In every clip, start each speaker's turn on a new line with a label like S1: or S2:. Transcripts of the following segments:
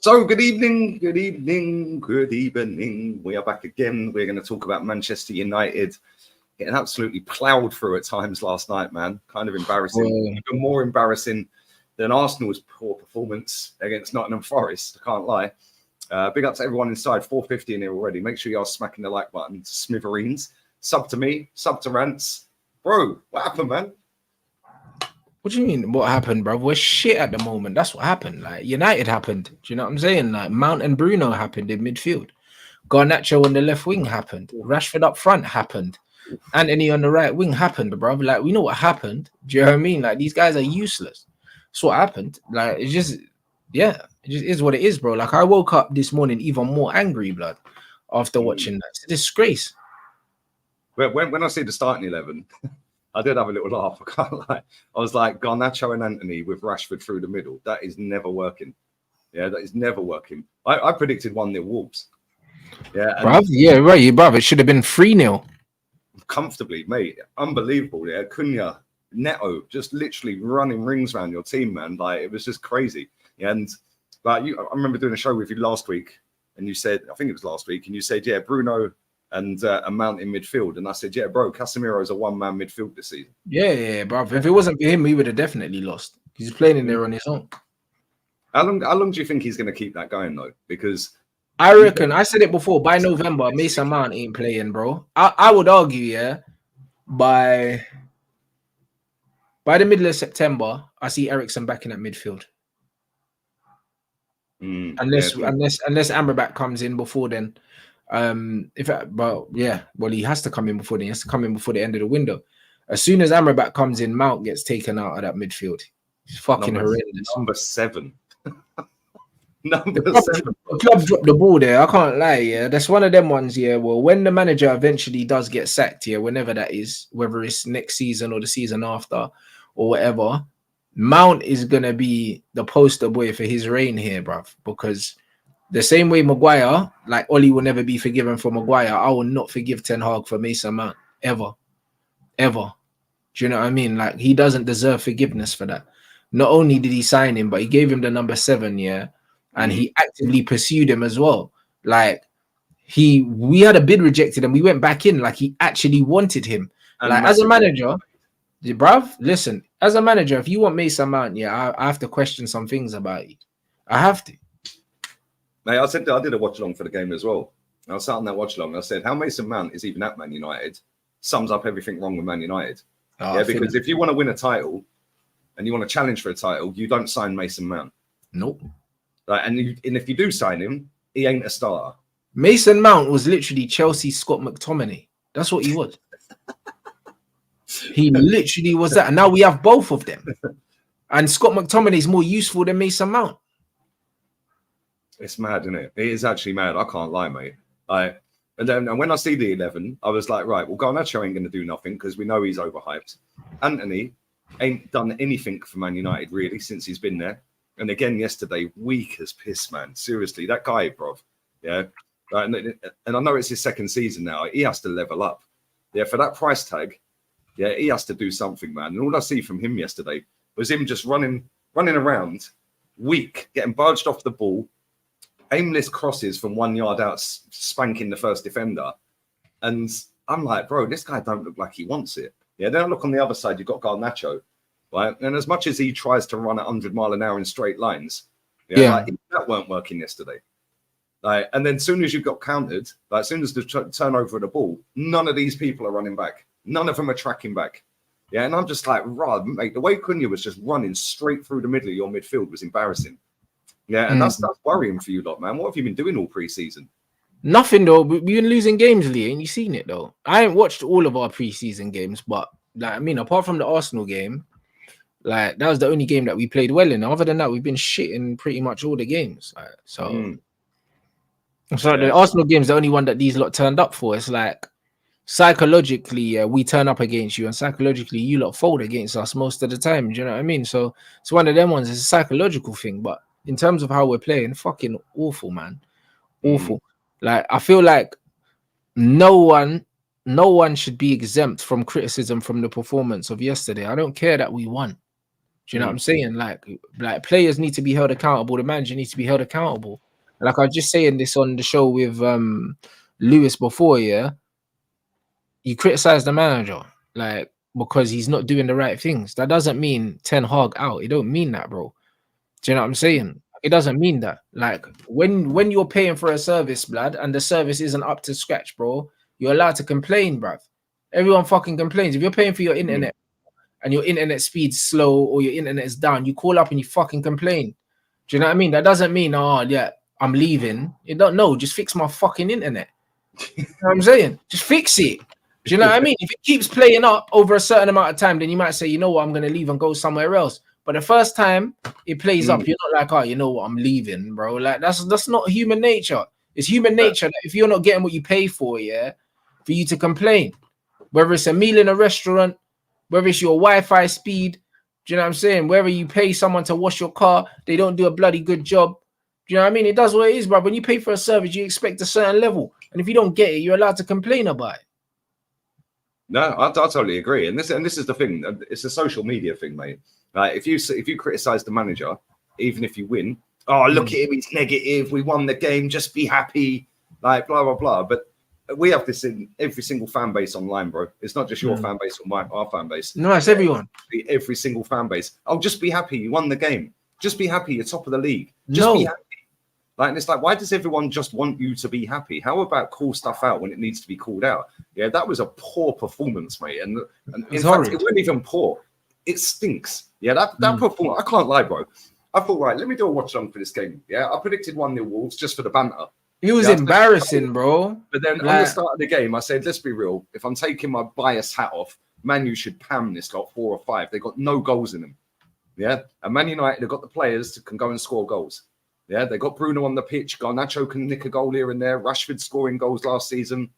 S1: So, good evening, good evening, good evening. We are back again. We're going to talk about Manchester United getting absolutely ploughed through at times last night, man. Kind of embarrassing. Even more embarrassing than Arsenal's poor performance against Nottingham Forest. I can't lie. Big up to everyone inside. 450 in here already. Make sure you are smacking the like button. Smithereens. Sub to me. Sub to Rants. Bro, what happened, man?
S2: What do you mean? What happened, bro? We're shit at the moment. That's what happened. Like United happened. Do you know what I'm saying? Like Mount and Bruno happened in midfield. Garnacho on the left wing happened. Rashford up front happened. Anthony on the right wing happened, bro. Like we know what happened. Do you know what I mean? Like these guys are useless. That's what happened. Like it's just, yeah, it just is what it is, bro. Like I woke up this morning even more angry, blood, after watching that. It's a disgrace.
S1: When I see the starting 11. I did have a little laugh. I can't lie. I was like, Garnacho and Anthony with Rashford through the middle. That is never working. Yeah, that is never working. I predicted 1-0 Wolves. Yeah,
S2: Bruv, yeah, right, bruv. It should have been 3-0.
S1: Comfortably, mate. Unbelievable. Yeah, Cunha, Neto, just literally running rings around your team, man. Like it was just crazy. Yeah, and like I remember doing a show with you last week, and you said, I think it was last week, and you said, yeah, Bruno and a Mount in midfield. And I said, yeah, bro, Casemiro's a one-man midfield this season.
S2: Yeah, bro. If it wasn't for him, we would have definitely lost. He's playing in there on his own.
S1: How long do you think he's going to keep that going, though? Because
S2: I reckon, I said it before, by November, Mason Mount ain't playing, bro. I would argue, yeah, by the middle of September, I see Eriksen back in that midfield. Unless Amrabat comes in before then. He has to come in before then. He has to come in before the end of the window. As soon as Amrabat comes in, Mount gets taken out of that midfield. It's fucking horrendous.
S1: Number 7.
S2: The club dropped the ball there. I can't lie. Yeah, that's one of them ones. Yeah, well, when the manager eventually does get sacked, yeah, whenever that is, whether it's next season or the season after or whatever, Mount is gonna be the poster boy for his reign here, bruv. Because the same way Maguire, like Oli will never be forgiven for Maguire, I will not forgive Ten Hag for Mason Mount ever. Do you know what I mean? Like he doesn't deserve forgiveness for that. Not only did he sign him, but he gave him the number 7, yeah, and he actively pursued him as well. Like we had a bid rejected and we went back in. Like he actually wanted him. And like as a manager, bruv, listen, as a manager, if you want Mason Mount, yeah, I have to question some things about you. I have to.
S1: Mate, I did a watch along for the game as well. I was sat on that watch along. I said, how Mason Mount is even at Man United sums up everything wrong with Man United. Because if you want to win a title and you want to challenge for a title, you don't sign Mason Mount.
S2: Nope.
S1: And if you do sign him, he ain't a starter.
S2: Mason Mount was literally Chelsea's Scott McTominay. That's what he was. He literally was that. And now we have both of them. And Scott McTominay is more useful than Mason Mount.
S1: It's mad, isn't it? It is actually mad. I can't lie, mate. And when I see the 11, I was like, right, well, Garnacho ain't going to do nothing because we know he's overhyped. Anthony ain't done anything for Man United, really, since he's been there. And again, yesterday, weak as piss, man. Seriously, that guy, bro. Yeah. And I know it's his second season now. He has to level up. Yeah, for that price tag, yeah, he has to do something, man. And all I see from him yesterday was him just running around, weak, getting barged off the ball, aimless crosses from 1 yard out, spanking the first defender. And I'm like, bro, this guy don't look like he wants it. Yeah, then I look on the other side, you've got Garnacho, right? And as much as he tries to run at 100 mile an hour in straight lines, like, that weren't working yesterday. Like, and then as soon as you got countered, like as soon as the turnover of the ball, none of these people are running back. None of them are tracking back. Yeah, and I'm just like, right, mate, the way Cunha was just running straight through the middle of your midfield was embarrassing. Yeah, and that's worrying for you lot, man. What have you been doing all pre-season?
S2: Nothing, though. We've been losing games, Lee. Ain't you seen it, though? I ain't watched all of our pre-season games, but, like, I mean, apart from the Arsenal game, like, that was the only game that we played well in. Other than that, we've been shit in pretty much all the games. The Arsenal game is the only one that these lot turned up for. It's like, psychologically, we turn up against you, and psychologically, you lot fold against us most of the time. Do you know what I mean? So it's one of them ones. It's a psychological thing, but in terms of how we're playing, fucking awful, man. Awful. Like, I feel like no one should be exempt from criticism from the performance of yesterday. I don't care that we won. Do you know what I'm saying? Like players need to be held accountable. The manager needs to be held accountable. Like I was just saying this on the show with Lewis before, yeah. You criticize the manager, like because he's not doing the right things. That doesn't mean Ten Hag out. It don't mean that, bro. Do you know what I'm saying? It doesn't mean that. Like when you're paying for a service, blood, and the service isn't up to scratch, bro, you're allowed to complain, bruv. Everyone fucking complains. If you're paying for your internet and your internet speed's slow or your internet is down, you call up and you fucking complain. Do you know what I mean? That doesn't mean, oh yeah, I'm leaving. You don't know, just fix my fucking internet. You know what I'm saying? Just fix it. Do you know what I mean? If it keeps playing up over a certain amount of time, then you might say, you know what, I'm gonna leave and go somewhere else. But the first time it plays up, you're not like, oh, you know what, I'm leaving, bro. Like that's not human nature. It's human nature that if you're not getting what you pay for, yeah, for you to complain. Whether it's a meal in a restaurant, whether it's your Wi-Fi speed, do you know what I'm saying? Whether you pay someone to wash your car, they don't do a bloody good job. Do you know what I mean? It does what it is, bro. When you pay for a service, you expect a certain level. And if you don't get it, you're allowed to complain about it.
S1: No, I totally agree. And this is the thing. It's a social media thing, mate. Like if you criticize the manager, even if you win, oh look at him, he's negative. We won the game. Just be happy. Like blah blah blah. But we have this in every single fan base online, bro. It's not just your fan base or our fan base.
S2: No, it's everyone.
S1: Every single fan base. Oh, just be happy. You won the game. Just be happy. You're top of the league. Just be happy. Like, and it's like, why does everyone just want you to be happy? How about call stuff out when it needs to be called out? Yeah, that was a poor performance, mate. And in fact, it wasn't even poor. It stinks. Yeah, that performance, I can't lie, bro. I thought, right, let me do a watch along for this game. Yeah, I predicted 1-0 Wolves just for the banter.
S2: It was embarrassing, bro.
S1: But then on the start of the game, I said, let's be real. If I'm taking my bias hat off, Man U should pam this lot 4 or 5. They got no goals in them. Yeah, and Man United have got the players that can go and score goals. Yeah, they got Bruno on the pitch. Garnacho can nick a goal here and there. Rashford scoring goals last season.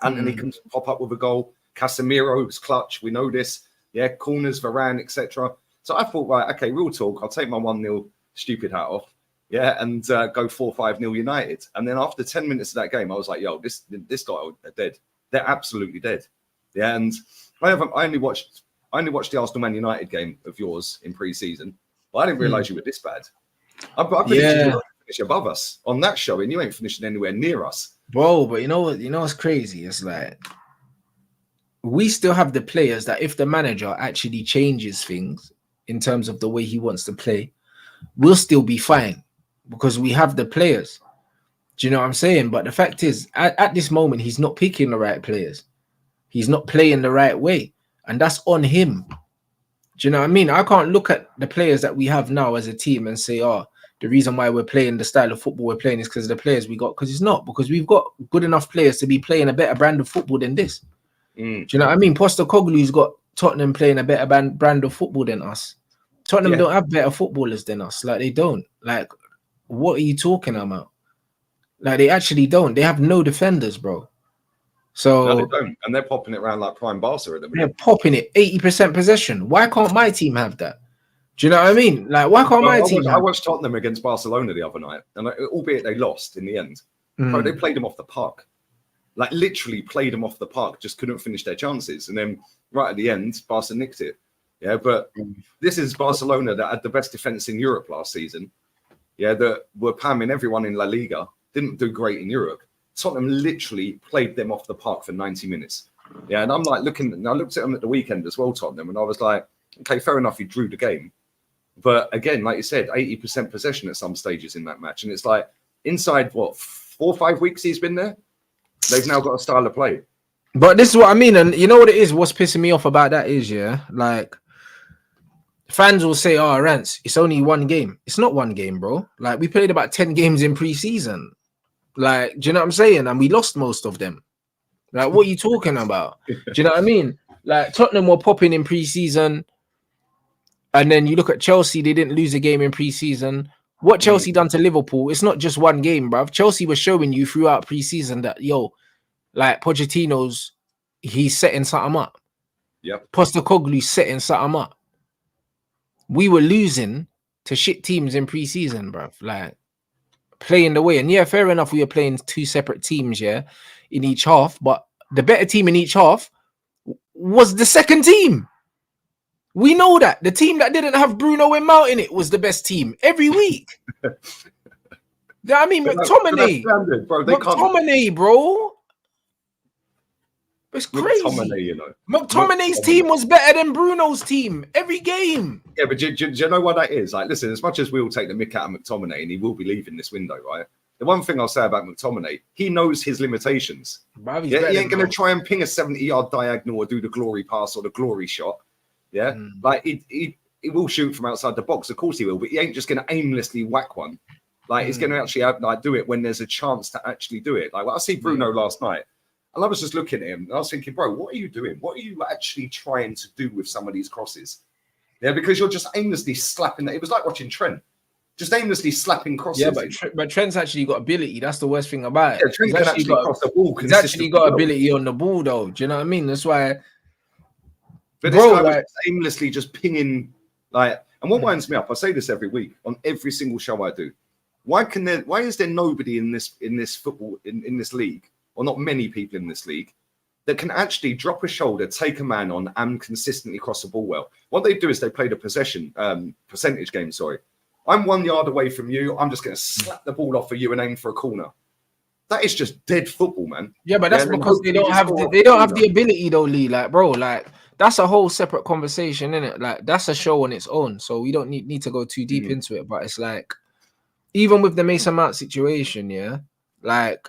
S1: Anthony can pop up with a goal. Casemiro was clutch. We know this. Yeah, corners, Varane, etc. So I thought, right, okay, real talk. I'll take my 1-0 stupid hat off. Yeah, and go 4-5-0 United. And then after 10 minutes of that game, I was like, yo, this lot are dead. They're absolutely dead. Yeah, and I only watched the Arsenal Man United game of yours in pre-season, but I didn't realize you were this bad. I predicted you finish above us on that show, and you ain't finishing anywhere near us,
S2: bro. But you know what? You know what's crazy? It's like we still have the players that if the manager actually changes things in terms of the way he wants to play, we'll still be fine because we have the players. Do you know what I'm saying? But the fact is, at this moment, he's not picking the right players. He's not playing the right way, and that's on him. Do you know what I mean? I can't look at the players that we have now as a team and say, oh, the reason why we're playing the style of football we're playing is because of the players we got. Because it's not, because we've got good enough players to be playing a better brand of football than this. Do you know what I mean? Postecoglou's got Tottenham playing a better brand of football than us. Tottenham don't have better footballers than us. Like, they don't. Like, what are you talking about? Like, they actually don't. They have no defenders, bro. So
S1: no, they don't, and they're popping it around like prime Barca at the minute.
S2: They're popping it 80% possession. Why can't my team have that? Do you know what I mean? Like, why can't my team?
S1: I watched Tottenham against Barcelona the other night, and albeit they lost in the end, bro, they played them off the park. Like, literally played them off the park. Just couldn't finish their chances, and then right at the end, Barca nicked it. Yeah, but this is Barcelona that had the best defense in Europe last season. Yeah, that were pamming everyone in La Liga. Didn't do great in Europe. Tottenham literally played them off the park for 90 minutes. Yeah, and I'm like I looked at them at the weekend as well, Tottenham, and I was like, okay, fair enough, you drew the game. But again, like you said, 80% possession at some stages in that match. And it's like, inside, 4 or 5 weeks he's been there, they've now got a style of play.
S2: But this is what I mean. And you know what it is? What's pissing me off about that is, yeah, like, fans will say, oh, Rance, it's only one game. It's not one game, bro. Like, we played about 10 games in pre-season. Like, do you know what I'm saying? And we lost most of them. Like, what are you talking about? Do you know what I mean? Like, Tottenham were popping in pre-season. And then you look at Chelsea, they didn't lose a game in pre-season. What Chelsea done to Liverpool, it's not just one game, bruv. Chelsea was showing you throughout pre-season that, yo, like, Pochettino's, he's setting something up.
S1: Yep.
S2: Postecoglou's setting something up. We were losing to shit teams in pre-season, bruv. Like, playing the way. And yeah, fair enough, we were playing 2 separate teams, yeah, in each half. But the better team in each half was the second team. We know that the team that didn't have Bruno and Mount in it was the best team every week. I mean,
S1: But that's
S2: McTominay,
S1: standard, bro. They can't.
S2: bro. It's crazy.
S1: McTominay, you know.
S2: McTominay's team was better than Bruno's team every game.
S1: Yeah, but do you know what that is? Like, listen, as much as we all take the mick out of McTominay, and he will be leaving this window, right? The one thing I'll say about McTominay, he knows his limitations.
S2: Bruv,
S1: Yeah, he ain't going to try and ping a 70-yard diagonal or do the glory pass or the glory shot. Yeah, like he will shoot from outside the box. Of course he will, but he ain't just going to aimlessly whack one. Like, he's going to actually do it when there's a chance to actually do it. Like, I see Bruno last night, and I was just looking at him, and I was thinking, bro, what are you doing? What are you actually trying to do with some of these crosses? Yeah, because you're just aimlessly slapping. It was like watching Trent. Just aimlessly slapping crosses.
S2: Yeah, but Trent's actually got ability. That's the worst thing about it.
S1: Yeah, Trent can actually cross the ball.
S2: He's actually got ability on the ball, though. Do you know what I mean? That's why.
S1: But this guy was aimlessly just pinging, like, and what winds me up, I say this every week on every single show I do. Why is there nobody in this football in this league, or not many people in this league, that can actually drop a shoulder, take a man on, and consistently cross the ball well? What they do is they play the percentage game. Sorry, I'm 1 yard away from you. I'm just going to slap the ball off for you and aim for a corner. That is just dead football, man.
S2: Yeah, but that's because they don't have the ability, though, Lee. Like, bro, like that's a whole separate conversation, isn't it? Like, that's a show on its own. So we don't need to go too deep into it. But it's like, even with the Mason Mount situation, yeah, like,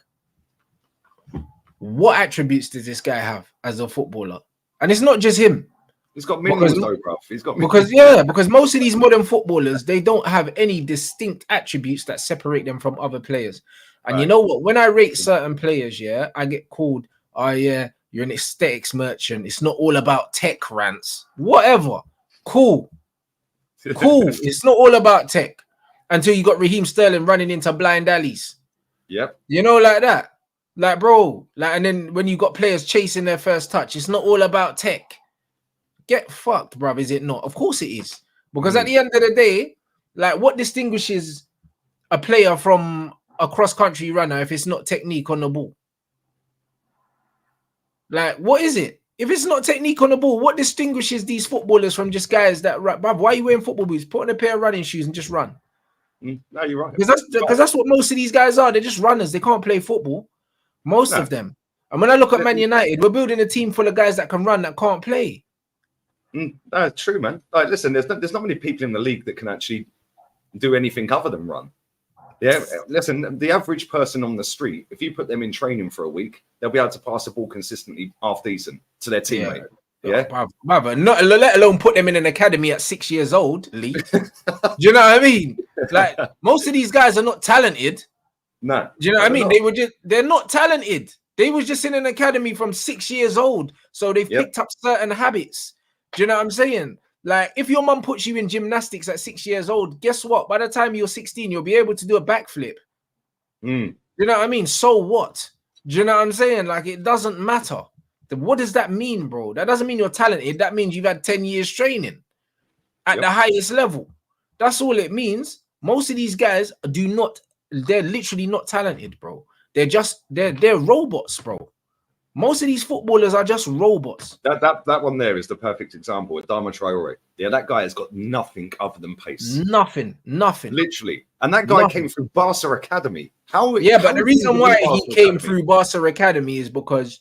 S2: what attributes does this guy have as a footballer? And it's not just him.
S1: He's got millions, though, bro. He's got
S2: because most of these modern footballers, they don't have any distinct attributes that separate them from other players. And you know what? When I rate certain players, yeah, I get called, oh yeah, you're an aesthetics merchant. It's not all about tech, rants. Whatever. Cool. It's not all about tech. Until you got Raheem Sterling running into blind alleys.
S1: Yep.
S2: You know, like that. Like, bro, like, and then when you got players chasing their first touch, it's not all about tech. Get fucked, bruv, is it not? Of course it is. Because at the end of the day, like, what distinguishes a player from a cross-country runner if it's not technique on the ball? Like, what is it? If it's not technique on the ball, what distinguishes these footballers from just guys that run? Bruv, why are you wearing football boots? Put on a pair of running shoes and just run.
S1: No, you're right.
S2: Because that's what most of these guys are. They're just runners. They can't play football. Most of them. And when I look at Man United, we're building a team full of guys that can run, that can't play.
S1: True, man. Like, listen, there's not many people in the league that can actually do anything other than run. Yeah, listen, the average person on the street, if you put them in training for a week, they'll be able to pass the ball consistently half decent to their teammate. Yeah,
S2: brother, not let alone put them in an academy at 6 years old, Lee. Do you know what I mean? Like, most of these guys are not talented.
S1: No.
S2: Do you know what I mean? They're not talented. They was just in an academy from 6 years old. So they've picked up certain habits. Do you know what I'm saying? Like, if your mum puts you in gymnastics at 6 years old, guess what? By the time you're 16, you'll be able to do a backflip. You know what I mean? So what? Do you know what I'm saying? Like, it doesn't matter. What does that mean, bro? That doesn't mean you're talented. That means you've had 10 years training at the highest level. That's all it means. Most of these guys they're literally not talented, bro. They're robots, bro. Most of these footballers are just robots.
S1: That one there is the perfect example. Adama Traore. Yeah, that guy has got nothing other than pace.
S2: Nothing.
S1: Literally. And that guy came through Barca Academy. But
S2: the reason why he came through Barca Academy is because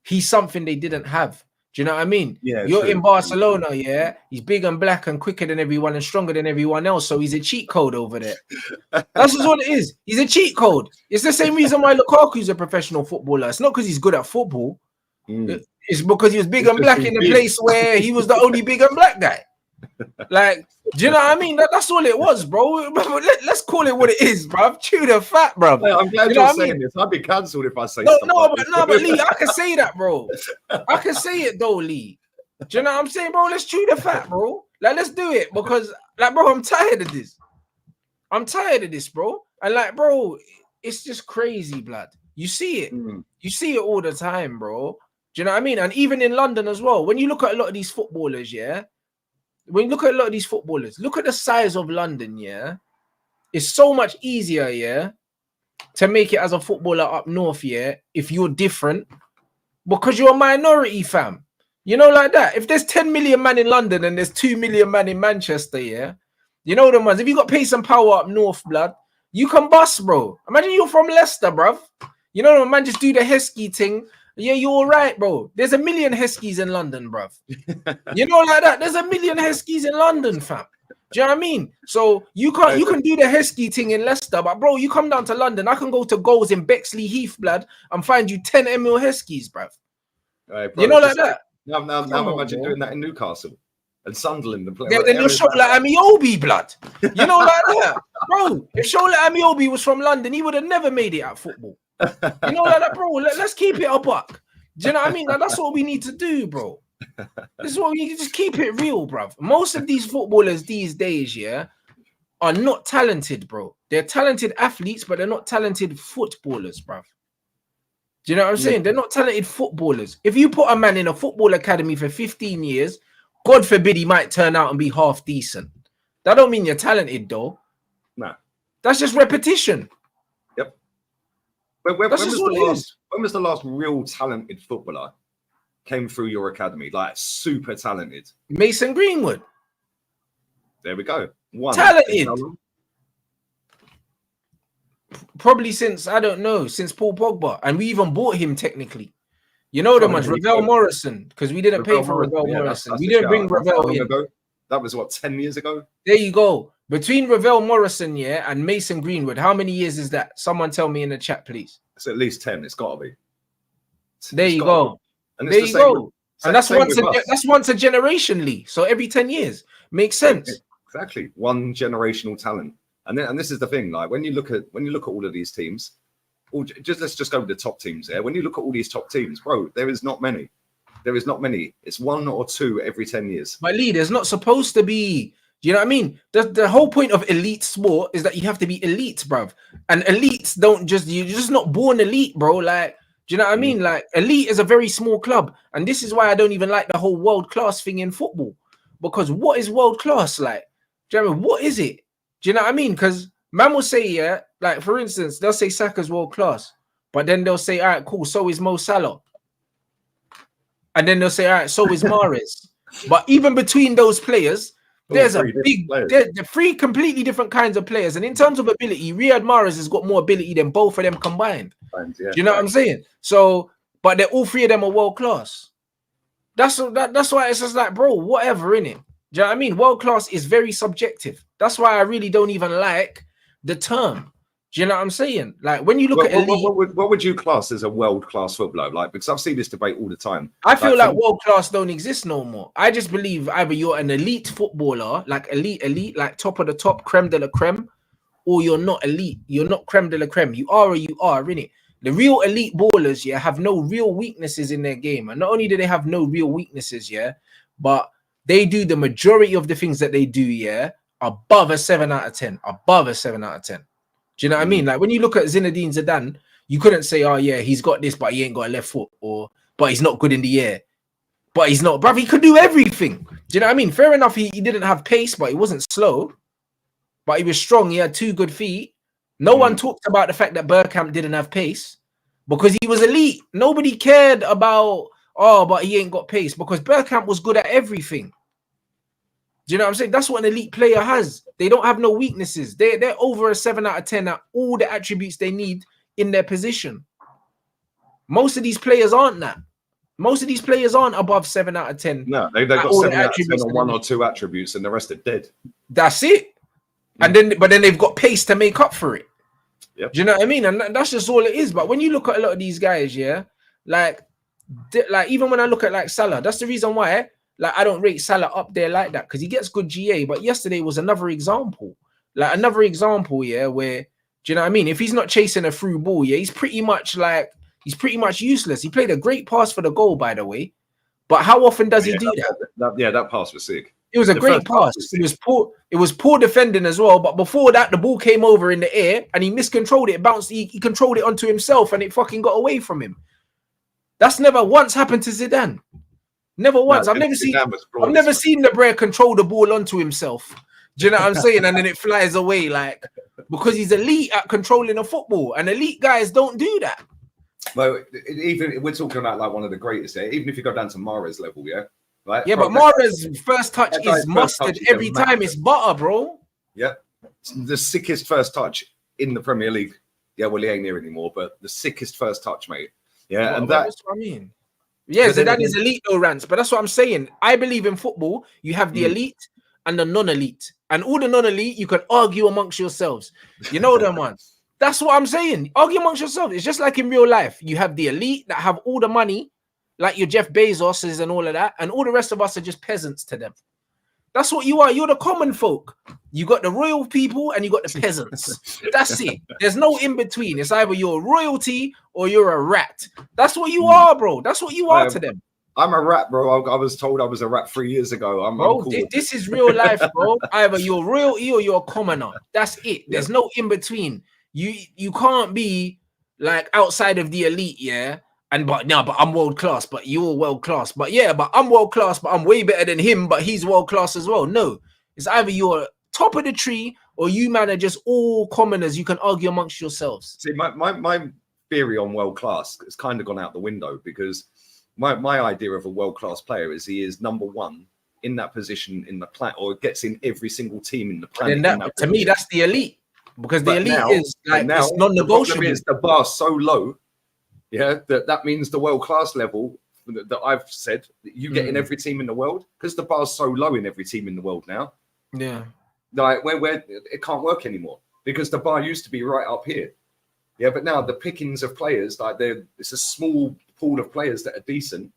S2: he's something they didn't have. Do you know what I mean? Yeah, you're in Barcelona, yeah. He's big and black and quicker than everyone and stronger than everyone else. So he's a cheat code over there. That's just what it is. He's a cheat code. It's the same reason why Lukaku's a professional footballer. It's not because he's good at football. It's because he was big and black in a place where he was the only big and black guy. Like, do you know what I mean? That's all it was, bro. Let's call it what it is, bro. Chew the fat, bro.
S1: Hey, I'm glad you're saying this. I'd be cancelled if I say
S2: but Lee, I can say that, bro. I can say it though, Lee. Do you know what I'm saying, bro? Let's chew the fat, bro. Like, let's do it because, like, bro, I'm tired of this. Bro. And like, bro, it's just crazy, blood. You see it. You see it all the time, bro. Do you know what I mean? And even in London as well. When you look at a lot of these footballers, yeah. When you look at a lot of these footballers, look at the size of London, yeah. It's so much easier, yeah, to make it as a footballer up north, yeah, if you're different, because you're a minority, fam. You know, like that. If there's 10 million man in London and there's 2 million man in Manchester, yeah, you know them ones. If you got pace and power up north, blood, you can bust, bro. Imagine you're from Leicester, bruv. You know, the man just do the Heskey thing. Yeah, you're all right, bro. There's a million Heskies in London, bruv. You know, like that. There's a million Heskies in London, fam. Do you know what I mean? So you can do the Heskey thing in Leicester, but bro, you come down to London, I can go to goals in Bexley Heath, blood, and find you 10 ML Heskies, bruv.
S1: Bro,
S2: you know, like that.
S1: Now imagine doing that in Newcastle and Sunderland.
S2: Then you'll show like Amiobi, blood. You know, like that, bro. If Shola Amiobi was from London, he would have never made it at football. You know, like that, bro. Let's keep it a buck. Do you know what I mean? Like, that's what we need to do, bro. This is what we need to just keep it real, bruv. Most of these footballers these days, yeah, are not talented, bro. They're talented athletes, but they're not talented footballers, bruv. Do you know what I'm saying? They're not talented footballers. If you put a man in a football academy for 15 years, God forbid he might turn out and be half decent. That don't mean you're talented, though.
S1: Nah.
S2: That's just repetition.
S1: Yep. When was the last real talented footballer came through your academy? Like, super talented.
S2: Mason Greenwood.
S1: There we go. One.
S2: Talented. Probably since, I don't know, since Paul Pogba. And we even bought him technically. You know the much, Ravel Morrison, because we didn't pay for Ravel Morrison. We didn't bring Ravel in.
S1: That was what, 10 years ago?
S2: There you go. Between Ravel Morrison, yeah, and Mason Greenwood, how many years is that? Someone tell me in the chat, please.
S1: It's at least 10. It's got to be.
S2: There you go. And there you go. And that's once a generation, Lee. So every 10 years makes sense.
S1: Exactly. One generational talent. And this is the thing. Like when you look at all of these teams, let's just go to the top teams there. When you look at all these top teams, bro, there is not many. There is not many. It's one or two every 10 years.
S2: But Lee, there's not supposed to be. Do you know what I mean? The whole point of elite sport is that you have to be elite, bruv. And elites you're just not born elite, bro. Like, do you know what I mean? Like, elite is a very small club. And this is why I don't even like the whole world class thing in football. Because what is world class like? Do you know what I mean? What is it? Do you know what I mean? Because man will say, yeah, like for instance, they'll say Saka's world class, but then they'll say, all right, cool, so is Mo Salah. And then they'll say, all right, so is Mahrez. But even between those players, there's they're three completely different kinds of players. And in terms of ability, Riyad Mahrez has got more ability than both of them combined. Yeah, do you know what I'm saying? So, but they're all three of them are world class. That's why it's just like, bro, whatever, innit? Do you know what I mean? World class is very subjective. That's why I really don't even like the term. Do you know what I'm saying? Like when you look at elite,
S1: what would you class as a world class footballer? Like, because I've seen this debate all the time.
S2: I feel like world class don't exist no more. I just believe either you're an elite footballer, like elite, like top of the top, creme de la creme, or you're not elite. You're not creme de la creme. You are or you are, innit? The real elite ballers, yeah, have no real weaknesses in their game. And not only do they have no real weaknesses, yeah, but they do the majority of the things that they do, yeah, above a 7 out of 10. Above a 7 out of 10. Do you know what I mean? Like when you look at Zinedine Zidane, you couldn't say, oh yeah, he's got this, but he ain't got a left foot, or but he's not good in the air. But he's not, bruv, he could do everything. Do you know what I mean? Fair enough, he didn't have pace, but he wasn't slow. But he was strong. He had 2 good feet. No one talked about the fact that Bergkamp didn't have pace because he was elite. Nobody cared about, oh, but he ain't got pace because Bergkamp was good at everything. Do you know what I'm saying? That's what an elite player has. They don't have no weaknesses. They're over a 7 out of 10 at all the attributes they need in their position. Most of these players aren't that. Most of these players aren't above 7 out of 10.
S1: No, they've got 7 out of 10 on 1 or 2 attributes and the rest are dead.
S2: That's it. And then they've got pace to make up for it.
S1: Yep.
S2: Do you know what I mean? And that's just all it is. But when you look at a lot of these guys, yeah, like even when I look at like Salah, that's the reason why like I don't rate Salah up there like that, because he gets good GA. But yesterday was another example. Like another example, yeah, where, do you know what I mean? If he's not chasing a through ball, yeah, he's pretty much useless. He played a great pass for the goal, by the way. But how often does he do that?
S1: That pass was sick.
S2: It was a great pass. It was poor defending as well. But before that, the ball came over in the air and he miscontrolled it. It bounced. He controlled it onto himself and it fucking got away from him. That's never once happened to Zidane. Never once. I've never seen the Brer control the ball onto himself. Do you know what I'm saying? And then it flies away, like, because he's elite at controlling a football. And elite guys don't do that.
S1: Well, even we're talking about like one of the greatest. Yeah? Even if you go down to Mahrez level, yeah, right.
S2: Yeah,
S1: Bro,
S2: but Mahrez's first touch
S1: that
S2: is
S1: guy's first touch
S2: mustard
S1: is
S2: every time.
S1: immaculate.
S2: It's butter, bro.
S1: Yeah, the sickest first touch in the Premier League. Yeah, well, he ain't here anymore, but the sickest first touch, mate. Yeah,
S2: But,
S1: and
S2: but
S1: that.
S2: that's what I mean. Yeah,
S1: But then
S2: Zidane
S1: again,
S2: is elite though, Rants. But that's what I'm saying. I believe in football. You have the
S1: mm,
S2: elite and the non-elite, and all the non-elite you can argue amongst yourselves. You know them one. That's what I'm saying. Argue amongst yourselves. It's just like in real life. You have the elite that have all the money, like your Jeff Bezoses and all of that, and all the rest of us are just peasants to them. That's what you are. You're the common folk. You got the royal people and you got the peasants. That's it. There's no in between. It's either you're royalty or you're a rat. That's what you are, bro. That's what you are to them.
S1: I'm a rat, bro. I was told I was a rat 3 years ago. I'm cool.
S2: This is real life, bro. Either you're royalty or you're a commoner. That's it. There's no in between. You can't be like outside of the elite, yeah. But I'm world class, but you're world class. But yeah, but I'm world class, but I'm way better than him, but he's world class as well. No, it's either you're top of the tree or you man are just all commoners. You can argue amongst yourselves.
S1: See, my theory on world class has kind of gone out the window because my idea of a world class player is he is number one in that position in the planet, or gets in every single team in the planet.
S2: And to me, that's the elite, because the elite is like it's non-negotiable.
S1: The bar so low. Yeah, that means the world-class level that I've said that you get in every team in the world, because the bar's so low in every team in the world now.
S2: Yeah,
S1: like where it can't work anymore because the bar used to be right up here. Yeah, but now the pickings of players, like it's a small pool of players that are decent,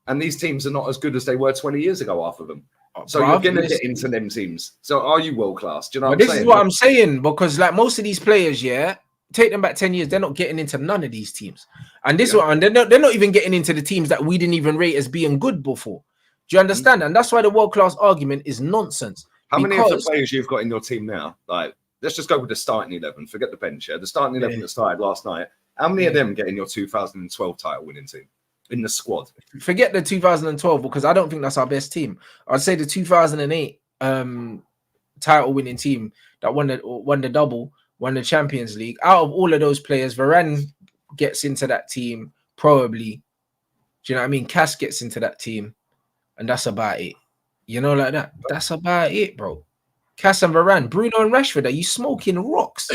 S1: and these teams are not as good as they were 20 years ago, half of them. So you're going to get into them teams. So are you world-class? Do you know what I'm saying?
S2: This is what I'm saying, because like most of these players, yeah, take them back 10 years, they're not getting into none of these teams. And this one, they're not even getting into the teams that we didn't even rate as being good before. Do you understand? And that's why the world-class argument is nonsense.
S1: How many of the players you've got in your team now? Like, let's just go with the starting 11. Forget the bench. Yeah, the starting 11 that started last night. How many of them get in your 2012 title winning team in the squad? Forget
S2: the 2012, because I don't think that's our best team. I'd say the 2008 title winning team that won the double, won the Champions League. Out of all of those players, Varane gets into that team, probably. Do you know what I mean? Cass gets into that team, and that's about it. You know, like that. That's about it, bro. Cass and Varane. Bruno and Rashford, are you smoking rocks?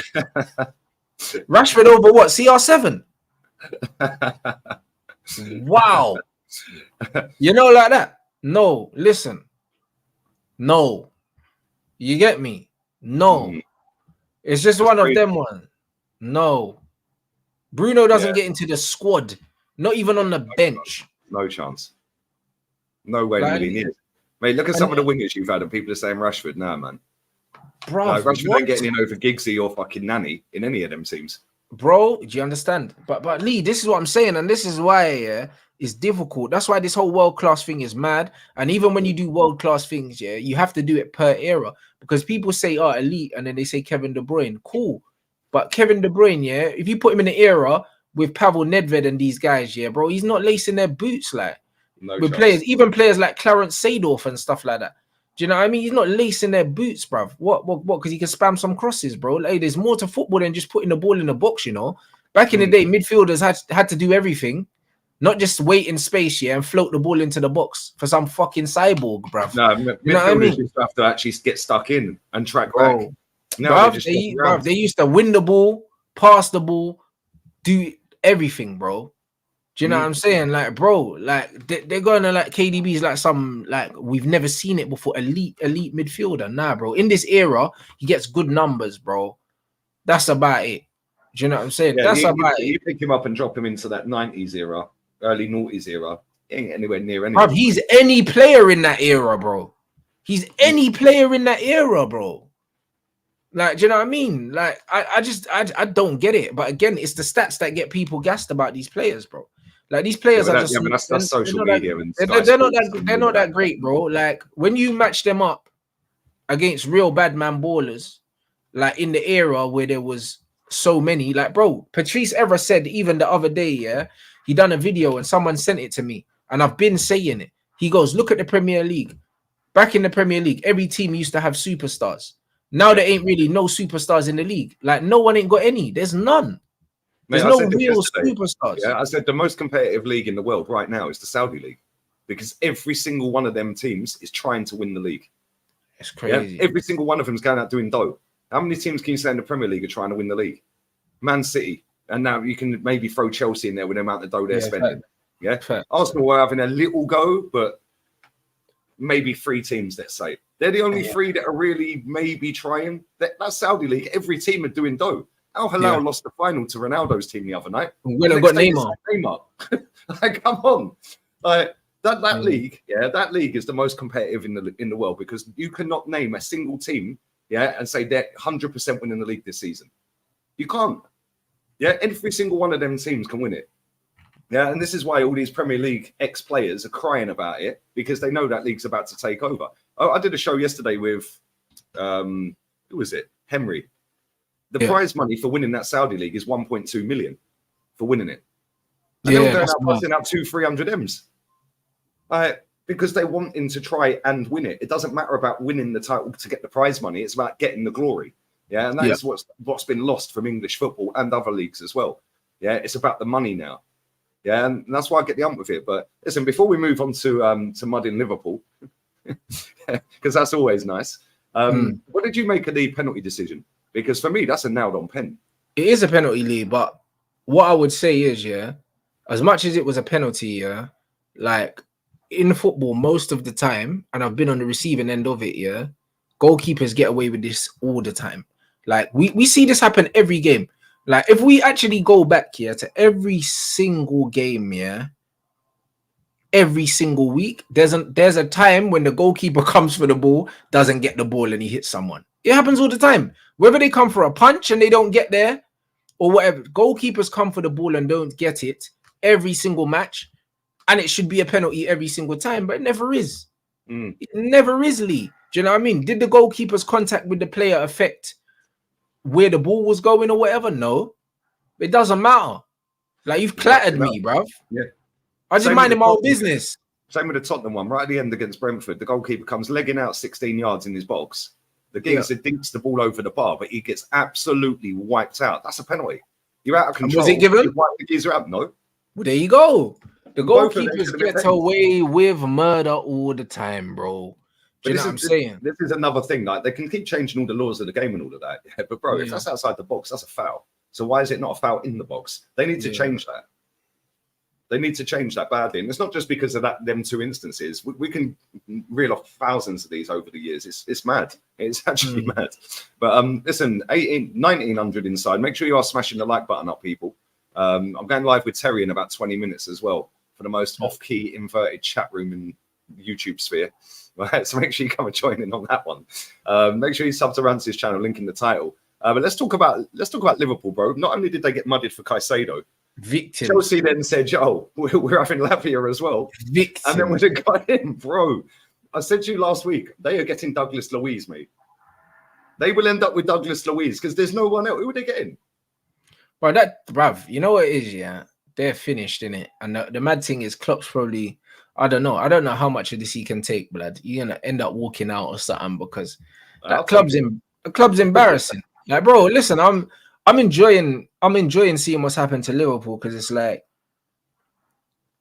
S2: Rashford over what? CR7? Wow. You know, like that. No, listen. No. You get me? No. It's just one of them one. No. Bruno doesn't get into the squad. Not even on the bench.
S1: No chance. No way in a million years. Mate, look at some of the wingers you've had, and people are saying Rashford. Nah, man.
S2: Bro,
S1: no, Rashford ain't getting in over Giggsy or fucking Nani in any of them teams.
S2: Bro, do you understand? But Lee, this is what I'm saying, and this is why it's difficult. That's why this whole world-class thing is mad. And even when you do world-class things, you have to do it per era, because people say, oh, elite, and then they say Kevin De Bruyne. Cool. But Kevin De Bruyne, if you put him in the era with Pavel Nedved and these guys, bro, he's not lacing their boots like with players, even players like Clarence Seedorf and stuff like that. Do you know what I mean? He's not lacing their boots, bruv. What? Because he can spam some crosses, bro. Like, there's more to football than just putting the ball in the box, you know? Back in the day, midfielders had to do everything, not just wait in space, and float the ball into the box for some fucking cyborg, bruv.
S1: No, you know what I mean? Used to have to actually get stuck in and track back.
S2: No, they used to win the ball, pass the ball, do everything, bro. Do you know what I'm saying? Like, bro, like they're going to like KDB's like some, like, we've never seen it before. Elite midfielder. Nah, bro. In this era, he gets good numbers, bro. That's about it. Do you know what I'm saying? That's about it.
S1: You pick him up and drop him into that 90s era, early noughties era. He ain't anywhere near anything.
S2: Bro, he's any player in that era, bro. He's any player in that era, bro. Like, do you know what I mean? Like, I don't get it. But again, it's the stats that get people gassed about these players, bro. Like, these players are just
S1: that's social media, and
S2: they're not that great, bro. Like, when you match them up against real bad man ballers, like in the era where there was so many, like, bro, Patrice Evra said even the other day, he done a video and someone sent it to me, and I've been saying it. He goes, look at the Premier League. Back in the Premier League, every team used to have superstars. Now there ain't really no superstars in the league. Like, no one ain't got any. There's none.
S1: Mate,
S2: There's
S1: I
S2: no
S1: said this
S2: real
S1: yesterday.
S2: superstars.
S1: Yeah, I said the most competitive league in the world right now is the Saudi league, because every single one of them teams is trying to win the league.
S2: It's
S1: Yeah,
S2: crazy.
S1: every single one of them is going out doing dough. How many teams can you say in the Premier League are trying to win the league? Man City, and now you can maybe throw Chelsea in there with the amount of dough they're spending. Yeah, Arsenal were having a little go, but maybe 3 teams, let's say. They're the only 3 that are really maybe trying. That's Saudi league. Every team are doing dough. Al Hilal lost the final to Ronaldo's team the other night.
S2: When I got Neymar.
S1: Like, come on. Like that league, that league is the most competitive in the world, because you cannot name a single team, and say they're 100% winning the league this season. You can't. Yeah, every single one of them teams can win it. Yeah, and this is why all these Premier League ex-players are crying about it, because they know that league's about to take over. Oh, I did a show yesterday with, who was it? Henry. The prize money for winning that Saudi league is 1.2 million for winning it. And they're going out busting out 200-300 M's. Because they want him to try and win it. It doesn't matter about winning the title to get the prize money. It's about getting the glory. Yeah, and that is what's been lost from English football and other leagues as well. Yeah, it's about the money now. Yeah, and that's why I get the ump with it. But listen, before we move on to mud in Liverpool, because that's always nice. What did you make of the penalty decision? Because for me, that's a nailed-on pen.
S2: It is a penalty, Lee. But what I would say is, as much as it was a penalty, like in football, most of the time, and I've been on the receiving end of it, goalkeepers get away with this all the time. Like we see this happen every game. Like if we actually go back to every single game, every single week, there's a time when the goalkeeper comes for the ball, doesn't get the ball, and he hits someone. It happens all the time. Whether they come for a punch and they don't get there, or whatever, goalkeepers come for the ball and don't get it every single match, and it should be a penalty every single time, but it never is. It never is, Lee. Do you know what I mean? Did the goalkeeper's contact with the player affect where the ball was going or whatever? No, it doesn't matter. Like, you've clattered me, bruv.
S1: Yeah,
S2: I just minding my own business.
S1: Same with the Tottenham one, right at the end against Brentford. The goalkeeper comes legging out 16 yards in his box. The geezer dinks the ball over the bar, but he gets absolutely wiped out. That's a penalty. You're out of control.
S2: Was it given?
S1: The geezer out? No.
S2: Well, there you go. The goalkeepers get away with murder all the time, bro. Do you know what I'm saying?
S1: This is another thing. Like, they can keep changing all the laws of the game and all of that. Yeah, but bro, if that's outside the box, that's a foul. So why is it not a foul in the box? They need to change that. They need to change that badly. And it's not just because of them 2 instances. We can reel off thousands of these over the years. It's mad. It's actually mad. But listen, 1900 inside. Make sure you are smashing the like button up, people. I'm going live with Terry in about 20 minutes as well for the most off-key inverted chat room in YouTube sphere. Right, so make sure you come and join in on that one. Make sure you sub to Rance's channel, link in the title. But let's talk about Liverpool, bro. Not only did they get mudded for Caicedo,
S2: victim.
S1: Chelsea then said, "Yo, we're having Lavia as well."
S2: Victim.
S1: And then when they got him, bro, I said to you last week, they are getting Douglas Luiz, mate. They will end up with Douglas Luiz because there's no one else. Who are they getting?
S2: Bro, bruv, you know what it is, they're finished, innit? And the mad thing is, Klopp's probably, I don't know how much of this he can take, blood. You're gonna end up walking out or something, because that club's embarrassing. Like, bro, listen, I'm enjoying seeing what's happened to Liverpool, because it's like,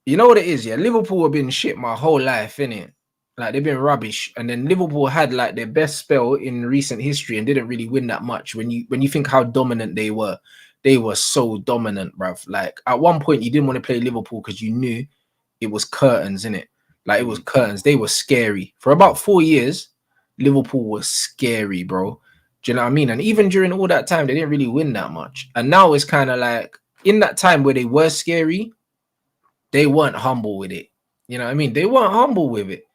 S2: you know what it is, Liverpool have been shit my whole life, innit? Like, they've been rubbish, and then Liverpool had like their best spell in recent history and didn't really win that much. When you think how dominant they were so dominant, bruv. Like, at one point you didn't want to play Liverpool because you knew it was curtains, innit? Like, it was curtains. They were scary for about 4 years. Liverpool was scary, bro. Do you know what I mean? And even during all that time, they didn't really win that much. And now it's kind of like, in that time where they were scary, they weren't humble with it. You know what I mean? They weren't humble with it.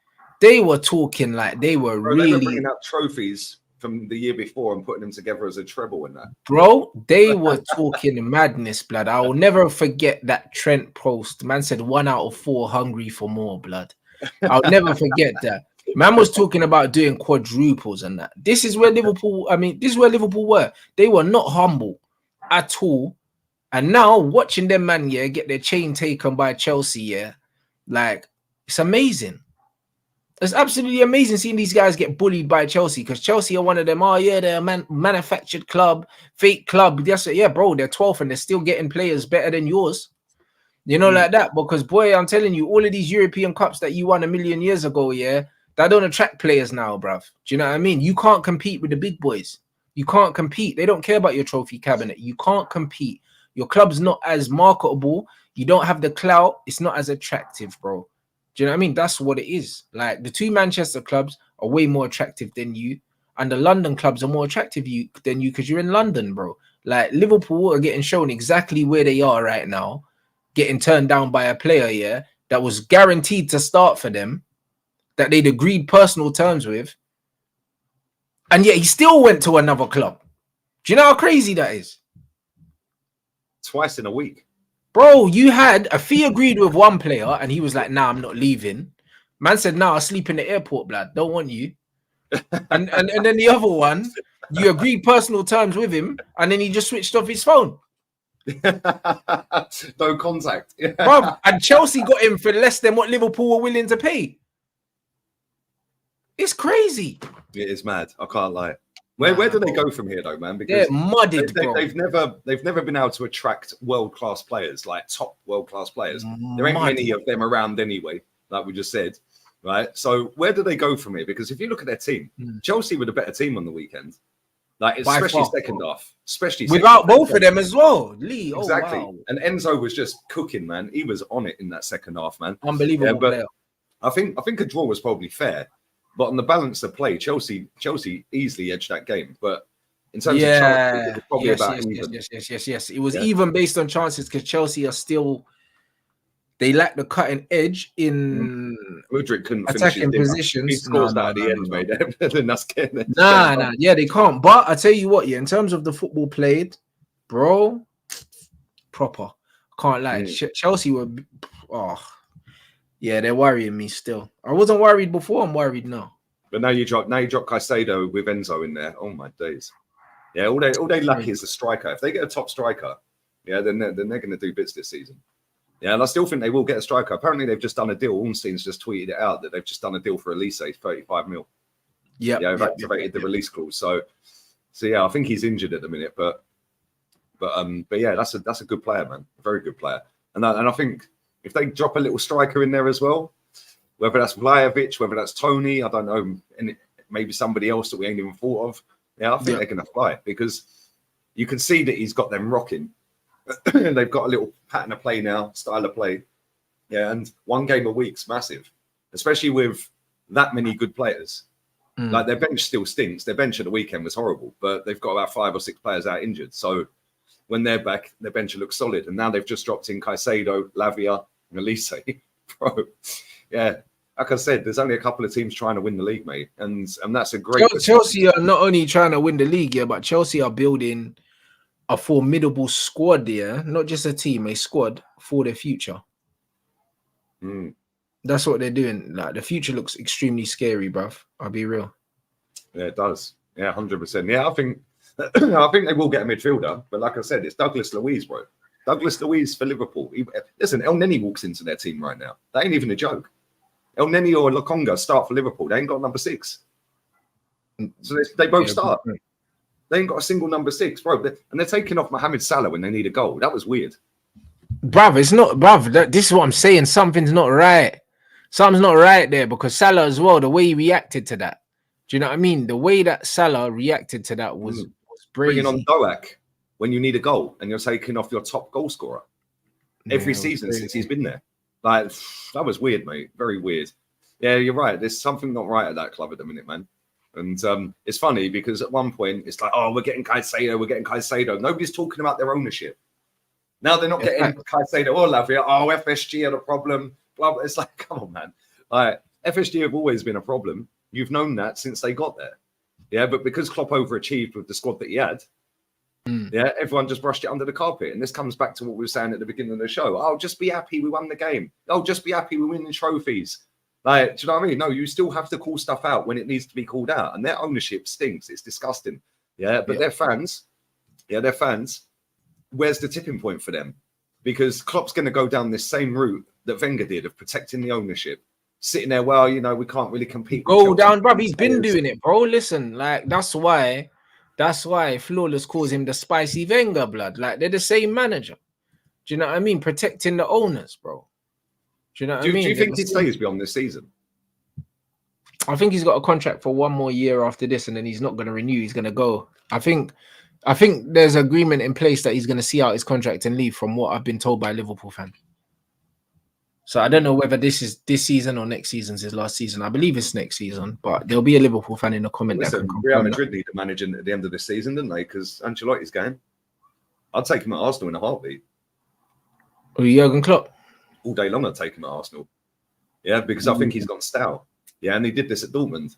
S2: They were talking like they were really... They were
S1: bringing out trophies from the year before and putting them together as a treble and that.
S2: Bro, they were talking madness, blood. I will never forget that Trent post. Man said 1 out of 4 hungry for more, blood. I'll never forget that. Man was talking about doing quadruples and that. This is where Liverpool were. They were not humble at all. And now watching them, man, get their chain taken by Chelsea, like, it's amazing. It's absolutely amazing seeing these guys get bullied by Chelsea because Chelsea are one of them. Oh yeah, they're a manufactured club, fake club. Yes, yeah, bro, they're 12th and they're still getting players better than yours. You know, like that. Because boy, I'm telling you, all of these European cups that you won a million years ago, yeah, that don't attract players now, bruv. Do you know what I mean? You can't compete with the big boys. You can't compete. They don't care about your trophy cabinet. You can't compete. Your club's not as marketable. You don't have the clout. It's not as attractive, bro. Do you know what I mean? That's what it is. Like the two Manchester clubs are way more attractive than you, and the London clubs are more attractive than you because you're in London, bro. Like Liverpool are getting shown exactly where they are right now, getting turned down by a player, yeah, that was guaranteed to start for them, that they'd agreed personal terms with, and yet he still went to another club. Do you know how crazy that is?
S1: Twice in a week.
S2: Bro, you had a fee agreed with one player and he was like, nah, I'm not leaving. Man said, nah, I'll sleep in the airport, blood. Don't want you. And then the other one, you agreed personal terms with him and then he just switched off his phone.
S1: No contact.
S2: Bro, and Chelsea got him for less than what Liverpool were willing to pay. It's crazy.
S1: It is mad. I can't lie. Where do they go from here, though, man? Because
S2: they're mudded, bro.
S1: They've never been able to attract world-class players, like top world-class players. There ain't many of them around anyway, like we just said, right? So where do they go from here? Because if you look at their team, Chelsea were the better team on the weekend, like especially second half,
S2: without both of them as well. Lee,
S1: exactly.
S2: Oh, wow.
S1: And Enzo was just cooking, man. He was on it in that second half, man.
S2: Unbelievable player.
S1: I think a draw was probably fair. But on the balance of play, Chelsea easily edged that game. But in terms of chances, it was probably about even.
S2: Yes. It was even based on chances because Chelsea are still, they lack the cutting edge in
S1: Mudryk couldn't
S2: attacking
S1: finish
S2: positions.
S1: He scores that at the end, mate. Then that's getting it.
S2: Nah. Yeah, they can't. But I tell you what, yeah, in terms of the football played, bro, proper. Can't lie. Chelsea were, yeah, they're worrying me still. I wasn't worried before. I'm worried now.
S1: But now you drop Caicedo with Enzo in there. Oh my days! Yeah, all they lack is a striker. If they get a top striker, yeah, then they're going to do bits this season. Yeah, and I still think they will get a striker. Apparently, they've just done a deal. Ornstein's just tweeted it out that they've just done a deal for Elise, 35 mil. Yeah, they've activated the release clause. So yeah, I think he's injured at the minute, but yeah, that's a good player, man. A very good player. And I think if they drop a little striker in there as well, whether that's Vlahovic, whether that's Tony, I don't know, and maybe somebody else that we ain't even thought of. Yeah, I think they're going to fly because you can see that he's got them rocking. They've got a little pattern of play now, style of play. Yeah, and one game a week's massive, especially with that many good players. Like their bench still stinks. Their bench at the weekend was horrible, but they've got about 5 or 6 players out injured. So when they're back, their bench looks solid. And now they've just dropped in Caicedo, Lavia, and Elise. Bro, yeah. Like I said, there's only a couple of teams trying to win the league, mate. And that's a great...
S2: Chelsea are not only trying to win the league, yeah, but Chelsea are building a formidable squad there. Not just a team, a squad for their future. That's what they're doing. Like the future looks extremely scary, bruv. I'll be real.
S1: Yeah, it does. Yeah, 100%. Yeah, I think they will get a midfielder, but like I said, it's Douglas Luiz, bro. Douglas Luiz for Liverpool. Listen, El Neni walks into their team right now. That ain't even a joke. El Neni or Lokonga start for Liverpool. They ain't got number 6. So they both start. They ain't got a single number 6, bro. And they're taking off Mohamed Salah when they need a goal. That was weird.
S2: Bruv, it's not, bruv. This is what I'm saying. Something's not right. Something's not right there because Salah as well, the way he reacted to that. Do you know what I mean? The way that Salah reacted to that was brazy.
S1: Bringing on Doak when you need a goal and you're taking off your top goal scorer every season since he's been there. Like, that was weird, mate. Very weird. Yeah, you're right. There's something not right at that club at the minute, man. And it's funny because at one point it's like, oh, we're getting Caicedo. Nobody's talking about their ownership. Now they're not getting Caicedo or Lavia. Oh, FSG had a problem. Blah, blah. It's like, come on, man. Like, FSG have always been a problem. You've known that since they got there. Yeah, but because Klopp overachieved with the squad that he had, yeah, everyone just brushed it under the carpet. And this comes back to what we were saying at the beginning of the show. Oh, just be happy we won the game. Oh, just be happy we're winning trophies. Like, do you know what I mean? No, you still have to call stuff out when it needs to be called out. And their ownership stinks. It's disgusting. Yeah, but their fans, where's the tipping point for them? Because Klopp's going to go down this same route that Wenger did of protecting the ownership. sitting there, well, you know, we can't really compete with
S2: Go
S1: Chelsea
S2: down, bro. He's been
S1: players.
S2: doing it, bro. Listen, like that's why Flawless calls him the spicy Wenger blood. Like they're the same manager. Do you know what I mean? Protecting the owners, bro. Do you know what I mean?
S1: Do you think he stays beyond this season?
S2: I think he's got a contract for one more year after this, and then he's not going to renew. He's going to go. I think there's agreement in place that he's going to see out his contract and leave, from what I've been told by Liverpool fans. So I don't know whether this is this season or next season's his last season. I believe it's next season, but there'll be a Liverpool fan in the comment.
S1: Listen, Real Madrid need a manager at the end of this season, didn't they? Because Ancelotti's going. I'd take him at Arsenal in a heartbeat.
S2: Oh, Jurgen Klopp?
S1: All day long, I'd take him at Arsenal. Yeah, because I think he's gone stout. Yeah, and he did this at Dortmund.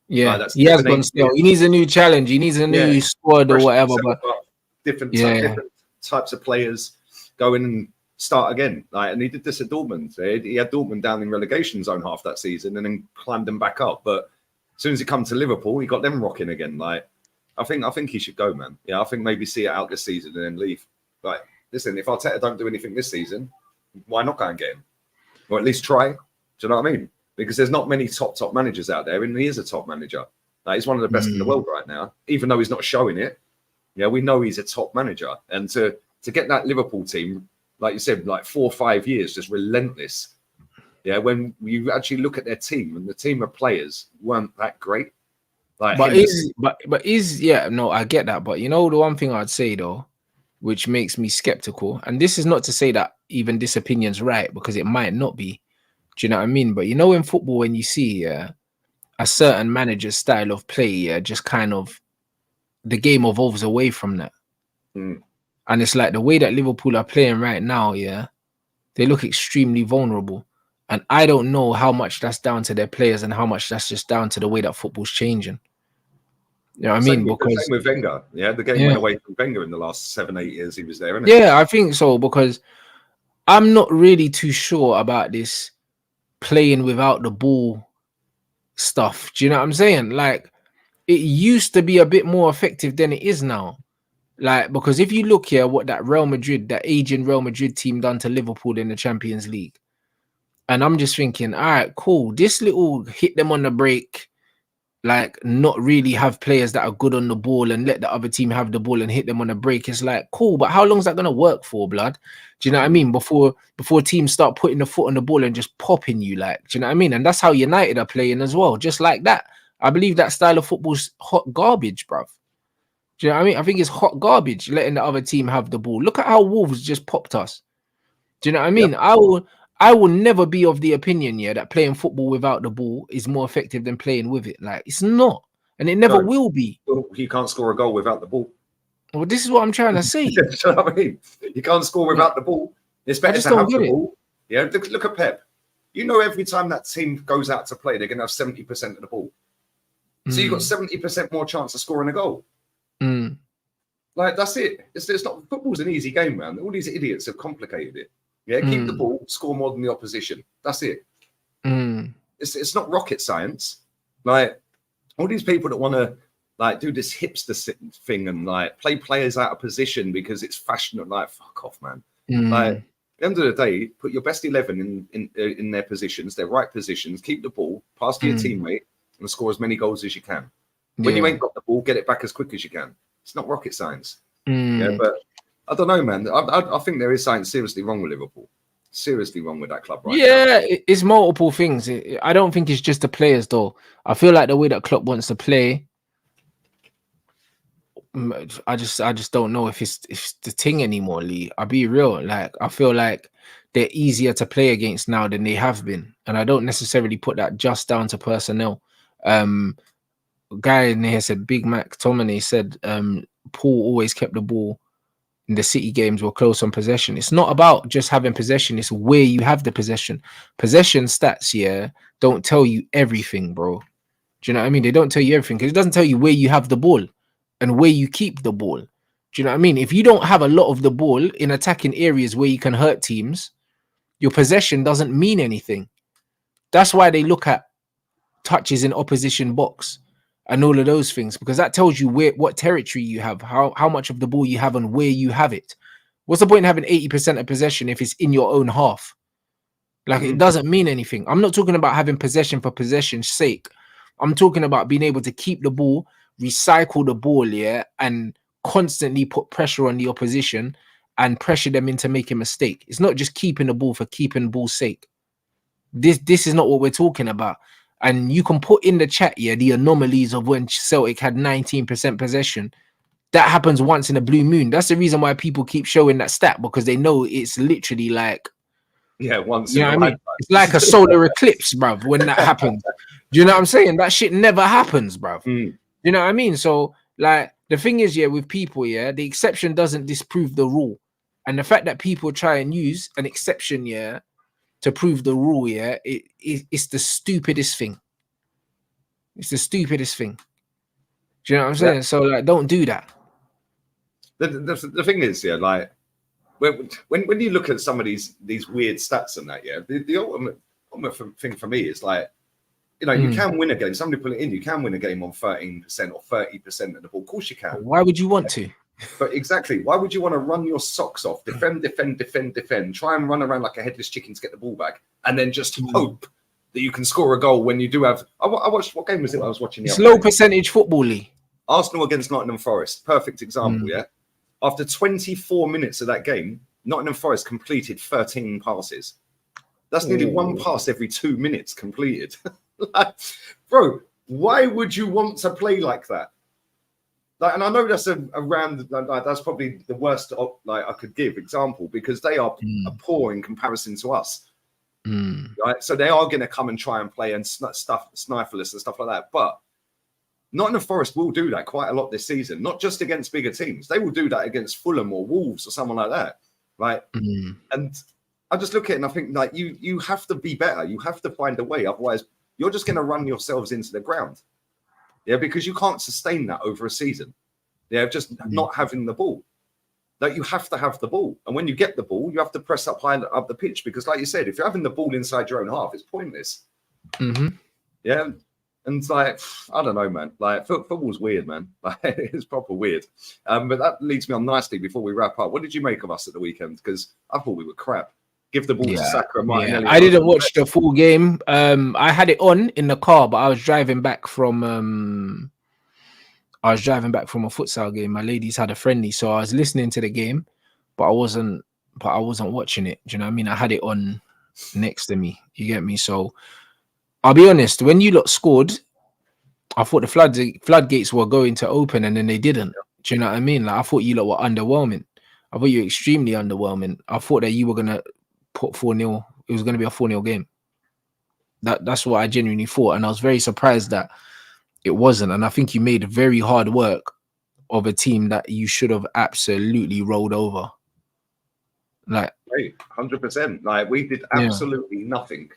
S2: Yeah, he has gone stale. He needs a new challenge. He needs a new squad or whatever. But
S1: different types of players go in and start again. Like, and he did this at Dortmund. He had Dortmund down in relegation zone half that season and then climbed them back up. But as soon as he come to Liverpool, he got them rocking again. Like, I think he should go, man. Yeah, I think maybe see it out this season and then leave. Like, listen, if Arteta don't do anything this season, why not go and get him? Or at least try. Do you know what I mean? Because there's not many top managers out there, and he is a top manager. Like, he's one of the best in the world right now, even though he's not showing it. Yeah, we know he's a top manager, and to get that Liverpool team, like you said, like 4 or 5 years, just relentless. Yeah, when you actually look at their team, and the team of players weren't that great. Like,
S2: I get that. But you know, the one thing I'd say though, which makes me skeptical, and this is not to say that even this opinion's right, because it might not be. Do you know what I mean? But you know, in football, when you see a certain manager's style of play, just kind of the game evolves away from that. And it's like the way that Liverpool are playing right now, they look extremely vulnerable. And I don't know how much that's down to their players and how much that's just down to the way that football's changing. You know what I mean? Because
S1: same with Wenger. Yeah, the game went away from Wenger in the last 7-8 years he was there, isn't it?
S2: Yeah, I think so, because I'm not really too sure about this playing without the ball stuff. Do you know what I'm saying? Like, it used to be a bit more effective than it is now. Like, because if you look here, what that aging Real Madrid team done to Liverpool in the Champions League, and I'm just thinking, all right, cool. This little hit them on the break, like not really have players that are good on the ball and let the other team have the ball and hit them on the break. It's like, cool, but how long is that going to work for, blood? Do you know what I mean? Before teams start putting the foot on the ball and just popping you, like, do you know what I mean? And that's how United are playing as well, just like that. I believe that style of football's hot garbage, bruv. Do you know what I mean? I think it's hot garbage letting the other team have the ball. Look at how Wolves just popped us. Do you know what I mean? Yep. I will never be of the opinion, that playing football without the ball is more effective than playing with it. Like, it's not. And it never will be.
S1: You can't score a goal without the ball.
S2: Well, this is what I'm trying to say.
S1: You know what I mean? You can't score without the ball. It's better to have the ball. Yeah, look at Pep. You know, every time that team goes out to play, they're going to have 70% of the ball. So you've got 70% more chance of scoring a goal. Like, that's it. It's not, football's an easy game, man. All these idiots have complicated it. Yeah, keep the ball, score more than the opposition. That's it. It's not rocket science. Like, all these people that want to like do this hipster thing and like play players out of position because it's fashionable. Like, fuck off, man. Like, at the end of the day, put your best 11 in their positions, their right positions. Keep the ball, pass to your teammate, and score as many goals as you can. When you ain't got the ball, get it back as quick as you can. It's not rocket science. Yeah, but I don't know, man. I think there is something seriously wrong with Liverpool. Seriously wrong with that club right now. Yeah,
S2: it's multiple things. I don't think it's just the players, though. I feel like the way that Klopp wants to play, I just don't know if it's the thing anymore, Lee. I'll be real. Like, I feel like they're easier to play against now than they have been. And I don't necessarily put that just down to personnel. Guy in here said, Big Mac Tomine said, Paul always kept the ball in the City games were close on possession. It's not about just having possession. It's where you have the possession. Possession stats, don't tell you everything, bro. Do you know what I mean? They don't tell you everything because it doesn't tell you where you have the ball and where you keep the ball. Do you know what I mean? If you don't have a lot of the ball in attacking areas where you can hurt teams, your possession doesn't mean anything. That's why they look at touches in opposition box and all of those things, because that tells you what territory you have, how much of the ball you have and where you have it. What's the point in having 80% of possession if it's in your own half? Like it doesn't mean anything. I'm not talking about having possession for possession's sake. I'm talking about being able to keep the ball, recycle the ball, yeah, and constantly put pressure on the opposition and pressure them into making a mistake. It's not just keeping the ball for keeping the ball's sake. This is not what we're talking about. And you can put in the chat, yeah, the anomalies of when Celtic had 19% possession. That happens once in a blue moon. That's the reason why people keep showing that stat, because they know it's literally like,
S1: once
S2: you
S1: in
S2: know
S1: a
S2: what I mean?
S1: lifetime.
S2: It's like a solar eclipse, bruv, when that happens. Do you know what I'm saying? That shit never happens, bruv. You know what I mean? So, like, the thing is, yeah, with people, yeah, the exception doesn't disprove the rule. And the fact that people try and use an exception, yeah, to prove the rule, yeah, it's the stupidest thing. It's the stupidest thing. Do you know what I'm saying? So, like, don't do that.
S1: The thing is, yeah, like, when you look at some of these weird stats and that, yeah, the ultimate thing for me is like, you know, you can win a game. Somebody put it in. You can win a game on 13% or 30% of the ball. Of course you can.
S2: Why would you want to?
S1: But exactly, why would you want to run your socks off, defend, try and run around like a headless chicken to get the ball back, and then just hope that you can score a goal when you do have... I watched... What game was it I was watching?
S2: It's low percentage football league.
S1: Arsenal against Nottingham Forest. Perfect example, yeah? After 24 minutes of that game, Nottingham Forest completed 13 passes. That's nearly one pass every 2 minutes completed. Like, bro, why would you want to play like that? Like, and I know that's that's probably the worst like I could give example, because they are poor in comparison to us. Right, so they are going to come and try and play and sniffle us and stuff like that. But Nottingham Forest will do that quite a lot this season, not just against bigger teams. They will do that against Fulham or Wolves or someone like that, right? And I just look at it and I think, like, you have to be better. You have to find a way. Otherwise, you're just going to run yourselves into the ground. Yeah, because you can't sustain that over a season. Yeah, just not having the ball. Like, you have to have the ball. And when you get the ball, you have to press up high up the pitch, because, like you said, if you're having the ball inside your own half, it's pointless. Yeah. And it's like, I don't know, man. Like, football's weird, man. Like, it's proper weird. But that leads me on nicely before we wrap up. What did you make of us at the weekend? Because I thought we were crap. Give the ball to Saka and Martinelli.
S2: I didn't watch the full game. I had it on in the car, but I was driving back from a futsal game. My ladies had a friendly, so I was listening to the game, but I wasn't watching it. Do you know what I mean? I had it on next to me. You get me? So I'll be honest, when you lot scored, I thought the floodgates were going to open, and then they didn't. Do you know what I mean? Like, I thought you lot were underwhelming. I thought you were extremely underwhelming. I thought that you were gonna put 4-0. It was gonna be a 4-0 game. That's what I genuinely thought, and I was very surprised that it wasn't. And I think you made very hard work of a team that you should have absolutely rolled over. Like,
S1: 100%. Like, we did absolutely nothing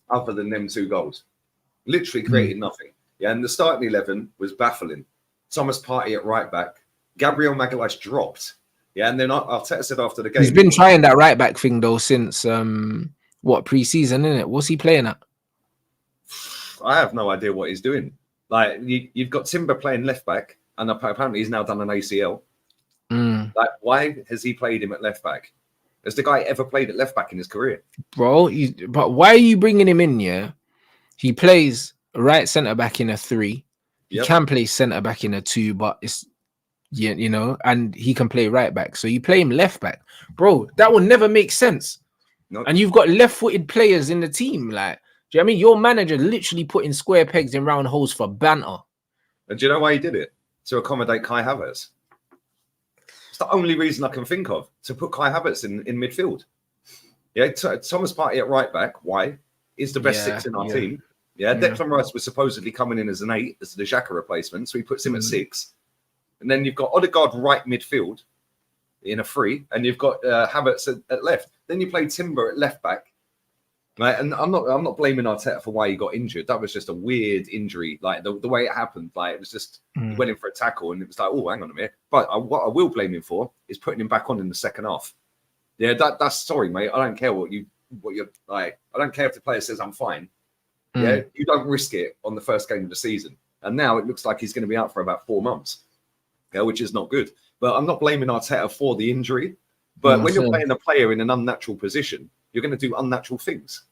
S1: other than them 2 goals. Literally created nothing. Yeah, and the starting 11 was baffling. Thomas Partey at right back. Gabriel Magalhaes dropped. Yeah, and then Arteta said after the game,
S2: he's been trying that right back thing though since pre-season, isn't it? What's he playing at?
S1: I have no idea what he's doing. Like, you've got Timber playing left back, and apparently he's now done an ACL. Like, why has he played him at left back? Has the guy ever played at left back in his career?
S2: Bro, but why are you bringing him in? Yeah, he plays right centre back in a 3. He can play centre back in a 2, but it's you know, and he can play right back. So you play him left back, bro. That will never make sense. And you've got left-footed players in the team. Like, do you know what I mean? Your manager literally putting square pegs in round holes for banter.
S1: And do you know why he did it? To accommodate Kai Havertz. It's the only reason I can think of, to put Kai Havertz in midfield. Yeah, Thomas Partey at right back. Why? He's the best 6 in our team. Yeah, Declan Rice was supposedly coming in as an 8, as the Xhaka replacement, so he puts him at 6. And then you've got Odegaard right midfield in a 3, and you've got Havertz at left. Then you play Timber at left back. Right, and I'm not blaming Arteta for why he got injured. That was just a weird injury. Like, the way it happened, like, it was just he went in for a tackle, and it was like, oh, hang on a minute. But what I will blame him for is putting him back on in the second half. Yeah, that's sorry, mate. I don't care what you're like. I don't care if the player says I'm fine. Yeah, you don't risk it on the first game of the season. And now it looks like he's going to be out for about 4 months. Yeah, which is not good. But I'm not blaming Arteta for the injury. But when you're playing a player in an unnatural position, you're going to do unnatural things.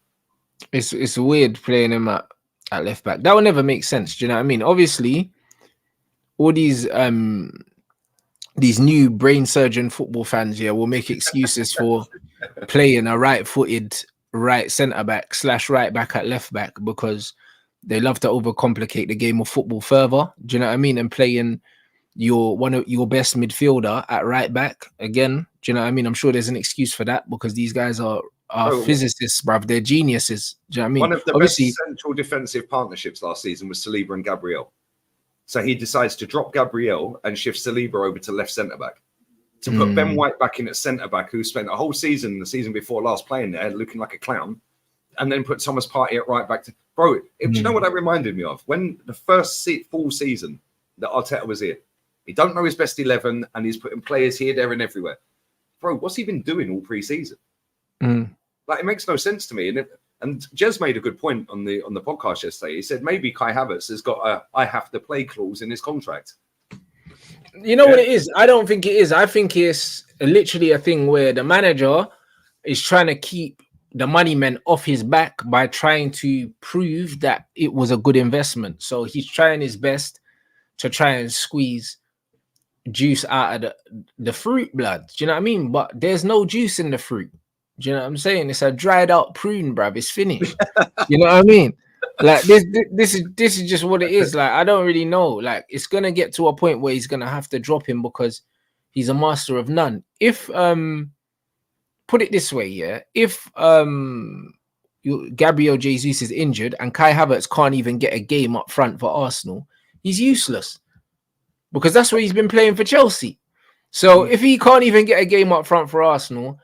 S2: It's weird playing him at left back. That would never make sense. Do you know what I mean? Obviously, all these new brain surgeon football fans here will make excuses for playing a right-footed right centre back / right back at left back because they love to overcomplicate the game of football further. Do you know what I mean? And playing one of your best midfielder at right back again. Do you know what I mean? I'm sure there's an excuse for that because these guys are physicists, bruv. They're geniuses. Do you know what I mean?
S1: One of the
S2: Obviously,
S1: best central defensive partnerships last season was Saliba and Gabriel. So he decides to drop Gabriel and shift Saliba over to left centre back. To put Ben White back in at centre back, who spent a whole season, the season before last, playing there, looking like a clown, and then put Thomas Partey at right back. Do you know what that reminded me of? When the first full season that Arteta was here, he don't know his best 11, and he's putting players here, there, and everywhere. Bro, what's he been doing all pre-season? Like, it makes no sense to me. And Jez made a good point on the podcast yesterday. He said maybe Kai Havertz has got a "I have to play" clause in his contract.
S2: You know what it is? I don't think it is. I think it's literally a thing where the manager is trying to keep the money men off his back by trying to prove that it was a good investment. So he's trying his best to try and squeeze juice out of the fruit, blood. Do you know what I mean? But there's no juice in the fruit. Do you know what I'm saying? It's a dried out prune, bruv. It's finished. You know what I mean? Like this is just what it is. Like, I don't really know. Like, it's gonna get to a point where he's gonna have to drop him because he's a master of none. If put it this way, yeah, if Gabriel Jesus is injured and Kai Havertz can't even get a game up front for Arsenal, he's useless because that's what he's been playing for Chelsea. So if he can't even get a game up front for Arsenal,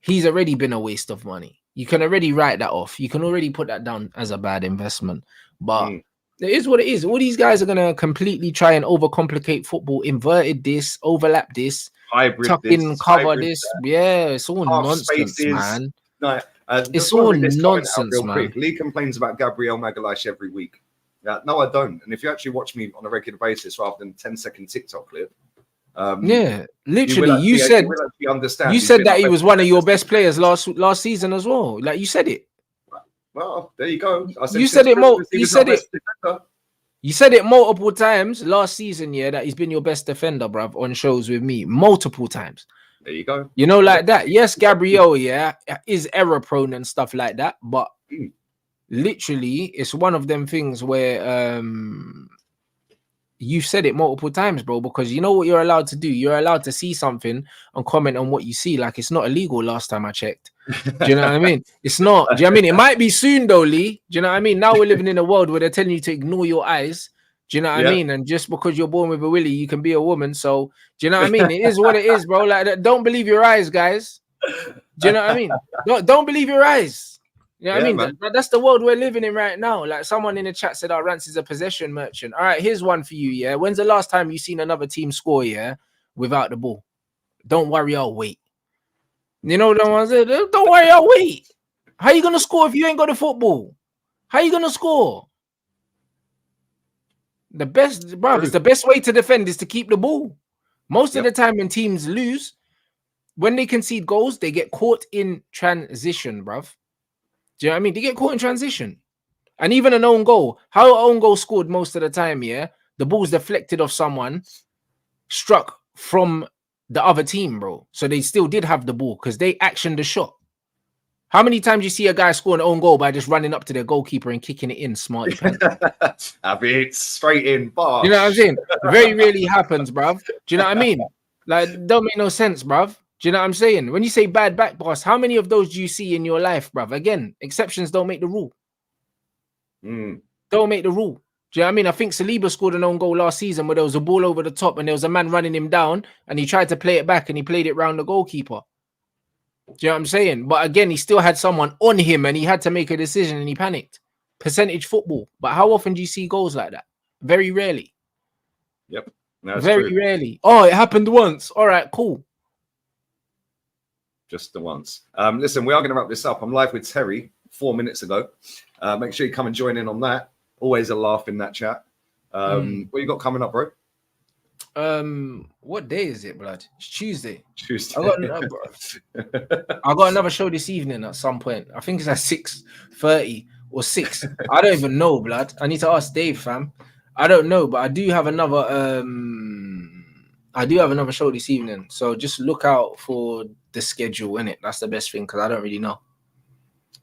S2: he's already been a waste of money. You can already write that off. You can already put that down as a bad investment. But it is what it is. All these guys are going to completely try and overcomplicate football, inverted this, overlap this,
S1: hybrid
S2: tuck
S1: this,
S2: in, cover
S1: hybrid
S2: this.
S1: that.
S2: Yeah, it's all
S1: Half
S2: nonsense,
S1: spaces.
S2: man.
S1: No,
S2: it's all nonsense, man.
S1: Quick. Lee complains about Gabriel Magalhaes every week. No, I don't. And if you actually watch me on a regular basis rather than 10-second TikTok clip,
S2: yeah, literally, you said that he was one of your best players last season as well. Like, you said it.
S1: Well, there you go.
S2: You said it more. You said it. You said it multiple times last season, yeah, that he's been your best defender, bruv, on shows with me multiple times.
S1: There you go.
S2: You know, like that. Yes, Gabriel, yeah, is error prone and stuff like that, but literally, it's one of them things where you said it multiple times, bro, because you know what you're allowed to do. You're allowed to see something and comment on what you see. Like, it's not illegal last time I checked. Do you know what I mean? It's not. Do you know what I mean? It might be soon though, Lee. Do you know what I mean? Now we're living in a world where they're telling you to ignore your eyes. Do you know what I mean? And just because you're born with a willy, you can be a woman. So, do you know what I mean? It is what it is, bro. Like, don't believe your eyes, guys. Do you know what I mean? Don't believe your eyes. You know what I mean? That's the world we're living in right now. Like, someone in the chat said, Rance is a possession merchant. All right, here's one for you, yeah? When's the last time you seen another team score, yeah, without the ball? Don't worry, I'll wait. You know what I want to say? Don't worry, I'll wait. How you going to score if you ain't got the football? How you going to score? The best, bro, it's the best way to defend is to keep the ball. Most of the time when teams lose, when they concede goals, they get caught in transition, bruv. Do you know what I mean? They get caught in transition. And even an own goal. How an own goal scored most of the time, yeah? The ball's deflected off someone, struck from the other team, bro. So they still did have the ball because they actioned the shot. How many times you see a guy score an own goal by just running up to their goalkeeper and kicking it in, smarty pants?
S1: I mean, it's straight in, bar.
S2: You know what I'm saying? Very rarely happens, bruv. Do you know what I mean? Like, don't make no sense, bruv. Do you know what I'm saying? When you say bad back pass, how many of those do you see in your life, bruv? Again, exceptions don't make the rule. Don't make the rule. Do you know what I mean? I think Saliba scored an own goal last season where there was a ball over the top and there was a man running him down and he tried to play it back and he played it round the goalkeeper. Do you know what I'm saying? But again, he still had someone on him and he had to make a decision and he panicked. Percentage football. But how often do you see goals like that? Very rarely.
S1: Yep.
S2: Very rarely. Oh, it happened once. All right, cool.
S1: Just the once. Listen, we are going to wrap this up. I'm live with Terry 4 minutes ago. Make sure you come and join in on that. Always a laugh in that chat. What you got coming up, bro?
S2: What day is it, blood? It's Tuesday.
S1: Tuesday.
S2: I got another show this evening at some point. I think it's at 6:30 or 6. I don't even know, blood. I need to ask Dave, fam. I don't know, but I do have another show this evening. So just look out for the schedule, innit? That's the best thing because I don't really know.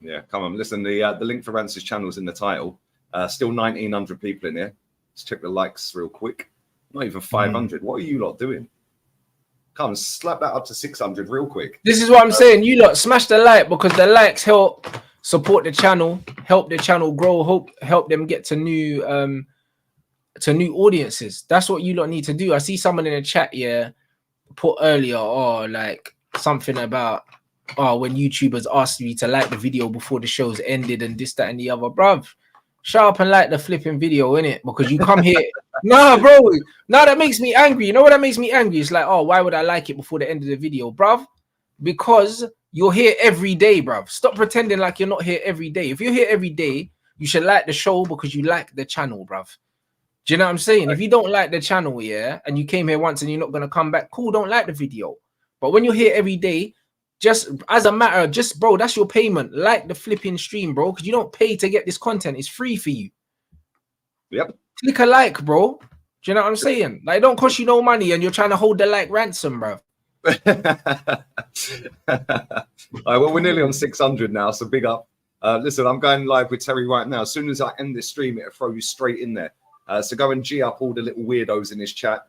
S1: Yeah, come on. Listen, the link for Rance's channel is in the title. Still 1,900 people in here. Let's check the likes real quick. Not even 500. What are you lot doing? Come on, slap that up to 600 real quick.
S2: This is what I'm saying. You lot smash the like because the likes help support the channel, help the channel grow, help them get to new audiences. That's what you lot need to do. I see someone in the chat put earlier, like something about when YouTubers asked me to like the video before the show's ended and this, that, and the other. Bruv, shut up and like the flipping video, innit? Because you come here. Nah, bro. Nah, that makes me angry. You know what that makes me angry? It's like, why would I like it before the end of the video, bruv? Because you're here every day, bruv. Stop pretending like you're not here every day. If you're here every day, you should like the show because you like the channel, bruv. Do you know what I'm saying? If you don't like the channel, and you came here once and you're not going to come back, cool, don't like the video. But when you're here every day, just as a matter, bro, that's your payment. Like the flipping stream, bro, because you don't pay to get this content. It's free for you.
S1: Yep.
S2: Click a like, bro. Do you know what I'm saying? Like, it don't cost you no money and you're trying to hold the like ransom, bro.
S1: All right, well, we're nearly on 600 now, so big up. Listen, I'm going live with Terry right now. As soon as I end this stream, it'll throw you straight in there. So go and G up all the little weirdos in his chat.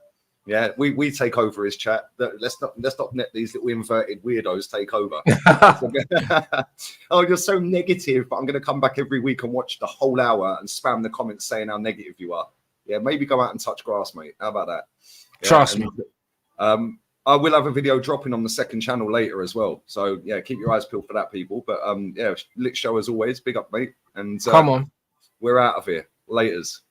S1: Yeah, we take over his chat. Let's not let these little inverted weirdos take over. Oh, you're so negative, but I'm going to come back every week and watch the whole hour and spam the comments saying how negative you are. Yeah, maybe go out and touch grass, mate. How about that? Yeah,
S2: trust me.
S1: I will have a video dropping on the second channel later as well. So yeah, keep your eyes peeled for that, people. But yeah, lit show as always. Big up, mate. And
S2: come on,
S1: we're out of here. Laters.